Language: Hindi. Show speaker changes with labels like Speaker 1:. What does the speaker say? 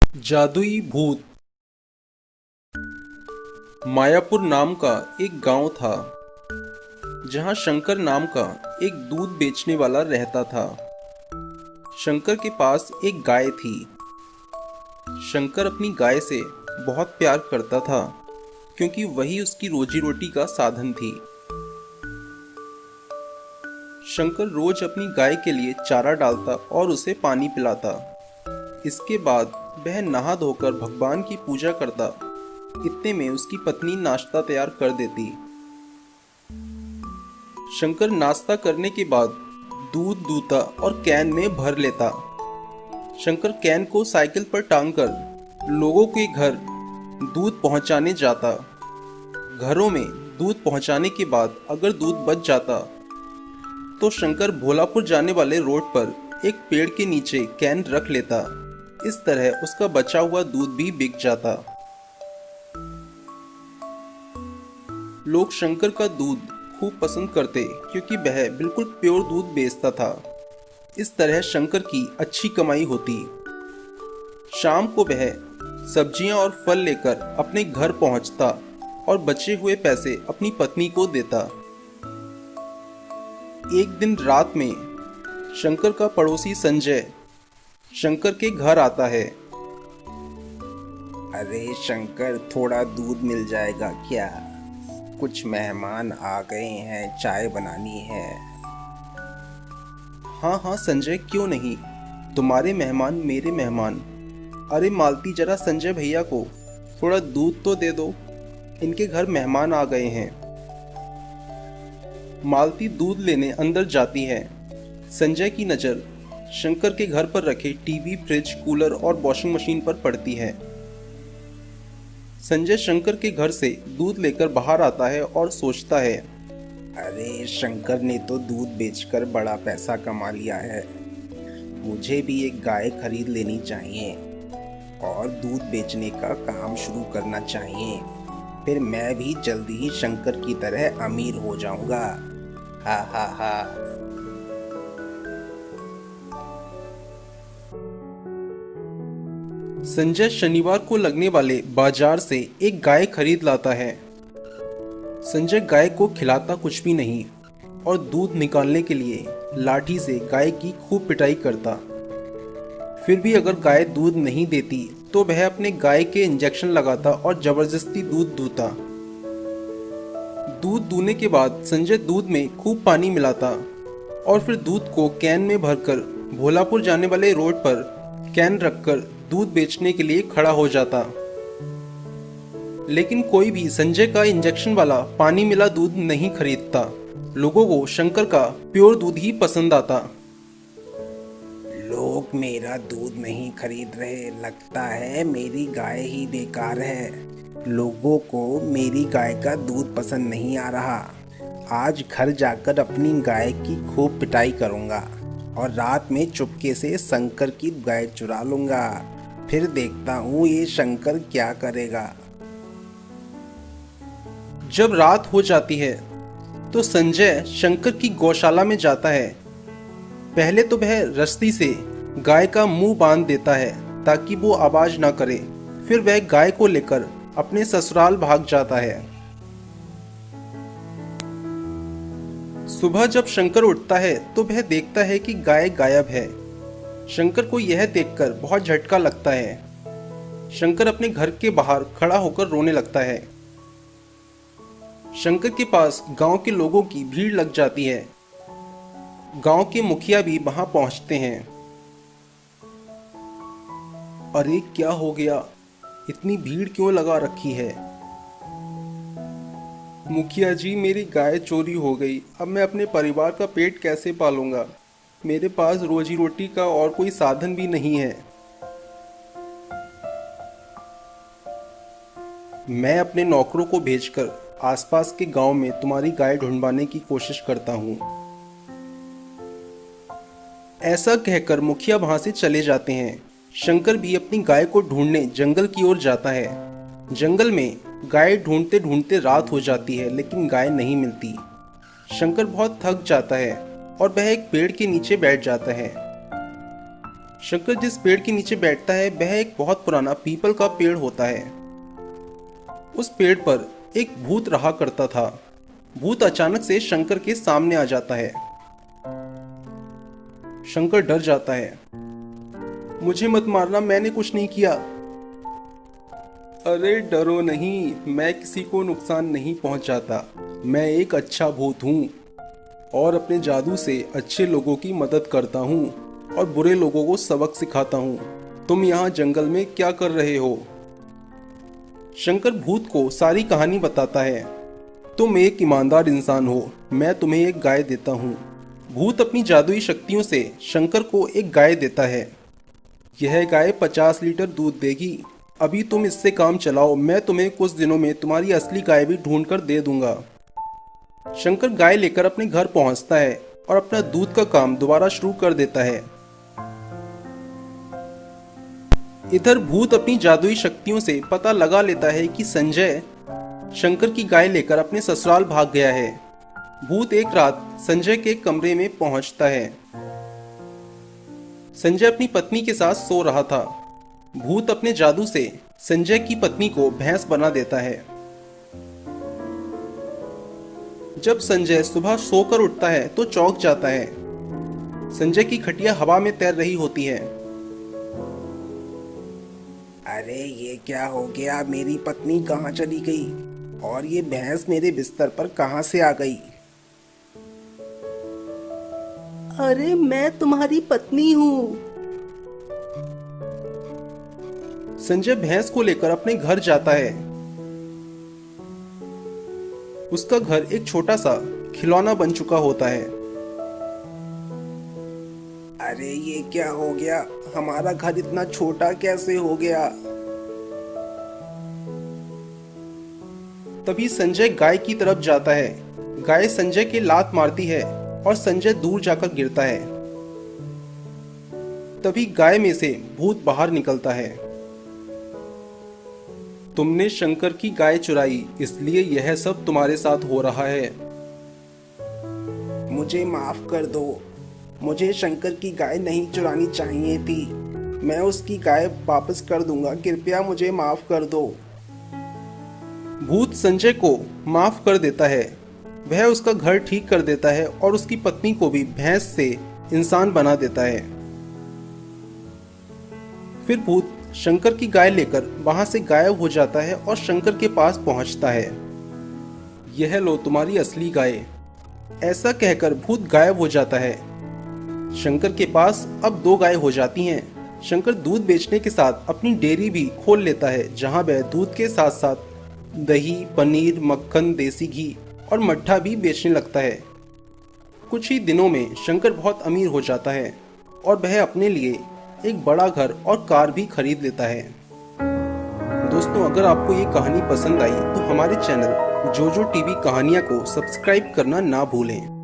Speaker 1: जादुई भूत। मायापुर नाम का एक गांव था जहां शंकर नाम का एक दूध बेचने वाला रहता था। शंकर के पास एक गाय थी। शंकर अपनी गाय से बहुत प्यार करता था क्योंकि वही उसकी रोजी रोटी का साधन थी। शंकर रोज अपनी गाय के लिए चारा डालता और उसे पानी पिलाता। इसके बाद वह नहा धोकर भगवान की पूजा करता। इतने में उसकी पत्नी नाश्ता तैयार कर देती। शंकर नाश्ता करने के बाद दूध दूता और कैन में भर लेता। शंकर कैन को साइकिल पर टांगकर लोगों के घर दूध पहुंचाने जाता। घरों में दूध पहुंचाने के बाद अगर दूध बच जाता तो शंकर भोलापुर जाने वाले रोड पर एक पेड़ के नीचे कैन रख लेता। इस तरह उसका बचा हुआ दूध भी बिक जाता। लोग शंकर का दूध खूब पसंद करते क्योंकि वह बिल्कुल प्योर दूध बेचता था। इस तरह शंकर की अच्छी कमाई होती। शाम को वह सब्जियां और फल लेकर अपने घर पहुंचता और बचे हुए पैसे अपनी पत्नी को देता। एक दिन रात में शंकर का पड़ोसी संजय शंकर के घर आता है।
Speaker 2: अरे शंकर, थोड़ा दूध मिल जाएगा क्या? कुछ मेहमान आ गए हैं, चाय बनानी है।
Speaker 1: हाँ हाँ संजय, क्यों नहीं, तुम्हारे मेहमान मेरे मेहमान। अरे मालती, जरा संजय भैया को थोड़ा दूध तो दे दो, इनके घर मेहमान आ गए हैं। मालती दूध लेने अंदर जाती है। संजय की नज़र शंकर के घर पर रखे टीवी, फ्रिज, कूलर और वॉशिंग मशीन पर पड़ती है। संजय शंकर के घर से दूध लेकर बाहर आता है और सोचता है,
Speaker 2: अरे शंकर ने तो दूध बेचकर बड़ा पैसा कमा लिया है। मुझे भी एक गाय खरीद लेनी चाहिए और दूध बेचने का काम शुरू करना चाहिए। फिर मैं भी जल्दी ही शंकर की तरह अमीर हो जाऊंगा। हा हा हा।
Speaker 1: संजय शनिवार को लगने वाले बाजार से एक गाय खरीद लाता है। संजय गाय को खिलाता कुछ भी नहीं और दूध निकालने के लिए लाठी से गाय की खूब पिटाई करता। फिर भी अगर गाय दूध नहीं देती तो वह अपने गाय के इंजेक्शन लगाता और जबरदस्ती दूध दूता। दूध दूने के बाद संजय दूध में खूब पानी मिलाता और फिर दूध को कैन में भरकर भोलापुर जाने वाले रोड पर कैन रखकर दूध बेचने के लिए खड़ा हो जाता। लेकिन कोई भी संजय का इंजेक्शन वाला पानी मिला दूध नहीं खरीदता। लोगों को शंकर का प्योर दूध ही पसंद आता।
Speaker 2: लोग मेरा दूध नहीं खरीद रहे, लगता है मेरी गाय ही बेकार है। लोगों को मेरी गाय का दूध पसंद नहीं आ रहा। आज घर जाकर अपनी गाय की खूब पिटाई करूंगा और रात में चुपके से शंकर की गाय चुरा लूंगा। फिर देखता हूँ ये शंकर क्या करेगा।
Speaker 1: जब रात हो जाती है तो संजय शंकर की गौशाला में जाता है। पहले तो वह रस्सी से गाय का मुंह बांध देता है ताकि वो आवाज ना करे। फिर वह गाय को लेकर अपने ससुराल भाग जाता है। सुबह जब शंकर उठता है तो वह देखता है कि गाय गायब है। शंकर को यह देखकर बहुत झटका लगता है। शंकर अपने घर के बाहर खड़ा होकर रोने लगता है। शंकर के पास गांव के लोगों की भीड़ लग जाती है। गांव के मुखिया भी वहां पहुंचते हैं। अरे क्या हो गया, इतनी भीड़ क्यों लगा रखी है? मुखिया जी, मेरी गाय चोरी हो गई। अब मैं अपने परिवार का पेट कैसे पालूंगा? मेरे पास रोजी रोटी का और कोई साधन भी नहीं है। मैं अपने नौकरों को भेजकर आसपास के गांव में तुम्हारी गाय ढूंढवाने की कोशिश करता हूं। ऐसा कहकर मुखिया वहां से चले जाते हैं। शंकर भी अपनी गाय को ढूंढने जंगल की ओर जाता है। जंगल में गाय ढूंढते ढूंढते रात हो जाती है लेकिन गाय नहीं मिलती। शंकर बहुत थक जाता है और वह एक पेड़ के नीचे बैठ जाता है। शंकर जिस पेड़ के नीचे बैठता है वह एक बहुत पुराना पीपल का पेड़ होता है। उस पेड़ पर एक भूत रहा करता था। भूत अचानक से शंकर के सामने आ जाता है। शंकर डर जाता है। मुझे मत मारना, मैंने कुछ नहीं किया। अरे डरो नहीं, मैं किसी को नुकसान नहीं पहुंचाता। मैं एक अच्छा भूत हूँ और अपने जादू से अच्छे लोगों की मदद करता हूँ और बुरे लोगों को सबक सिखाता हूँ। तुम यहाँ जंगल में क्या कर रहे हो? शंकर भूत को सारी कहानी बताता है। तुम एक ईमानदार इंसान हो, मैं तुम्हें एक गाय देता हूँ। भूत अपनी जादुई शक्तियों से शंकर को एक गाय देता है। यह गाय 50 लीटर दूध देगी। अभी तुम इससे काम चलाओ, मैं तुम्हें कुछ दिनों में तुम्हारी असली गाय भी ढूंढ कर दे दूंगा। शंकर गाय लेकर अपने घर पहुंचता है और अपना दूध का काम दोबारा शुरू कर देता है। इधर भूत अपनी जादुई शक्तियों से पता लगा लेता है कि संजय शंकर की गाय लेकर अपने ससुराल भाग गया है। भूत एक रात संजय के कमरे में पहुंचता है। संजय अपनी पत्नी के साथ सो रहा था। भूत अपने जादू से संजय की पत्नी को भैंस बना देता है। जब संजय सुबह सोकर उठता है तो चौंक जाता है। संजय की खटिया हवा में तैर रही होती है।
Speaker 2: अरे ये क्या हो गया? मेरी पत्नी कहाँ चली गई और ये भैंस मेरे बिस्तर पर कहाँ से आ गई?
Speaker 3: अरे मैं तुम्हारी पत्नी हूँ।
Speaker 1: संजय भैंस को लेकर अपने घर जाता है। उसका घर एक छोटा सा खिलौना बन चुका होता है।
Speaker 2: अरे ये क्या हो गया? हमारा घर इतना छोटा कैसे हो गया?
Speaker 1: तभी संजय गाय की तरफ जाता है। गाय संजय के लात मारती है और संजय दूर जाकर गिरता है। तभी गाय में से भूत बाहर निकलता है। तुमने शंकर की गाय चुराई, इसलिए यह सब तुम्हारे साथ हो रहा है।
Speaker 2: मुझे माफ कर दो। मुझे शंकर की गाय नहीं चुरानी चाहिए थी। मैं उसकी गाय वापस कर दूंगा। कृपया मुझे माफ कर दो।
Speaker 1: भूत संजय को माफ कर देता है। वह उसका घर ठीक कर देता है और उसकी पत्नी को भी भैंस से इंसान बना देता है। फिर भूत शंकर की गाय लेकर वहां से गायब हो जाता है और शंकर के पास पहुंचता है। यह लो तुम्हारी असली गाय। ऐसा कहकर भूत गायब हो जाता है। शंकर के पास अब 2 गाय हो जाती हैं। शंकर दूध बेचने के साथ अपनी डेयरी भी खोल लेता है, जहां वह दूध के साथ साथ दही, पनीर, मक्खन, देसी घी और मट्ठा भी बेचने लगता है। कुछ ही दिनों में शंकर बहुत अमीर हो जाता है और वह अपने लिए एक बड़ा घर और कार भी खरीद लेता है। दोस्तों, अगर आपको ये कहानी पसंद आई तो हमारे चैनल जोजो टीवी कहानियाँ को सब्सक्राइब करना ना भूलें।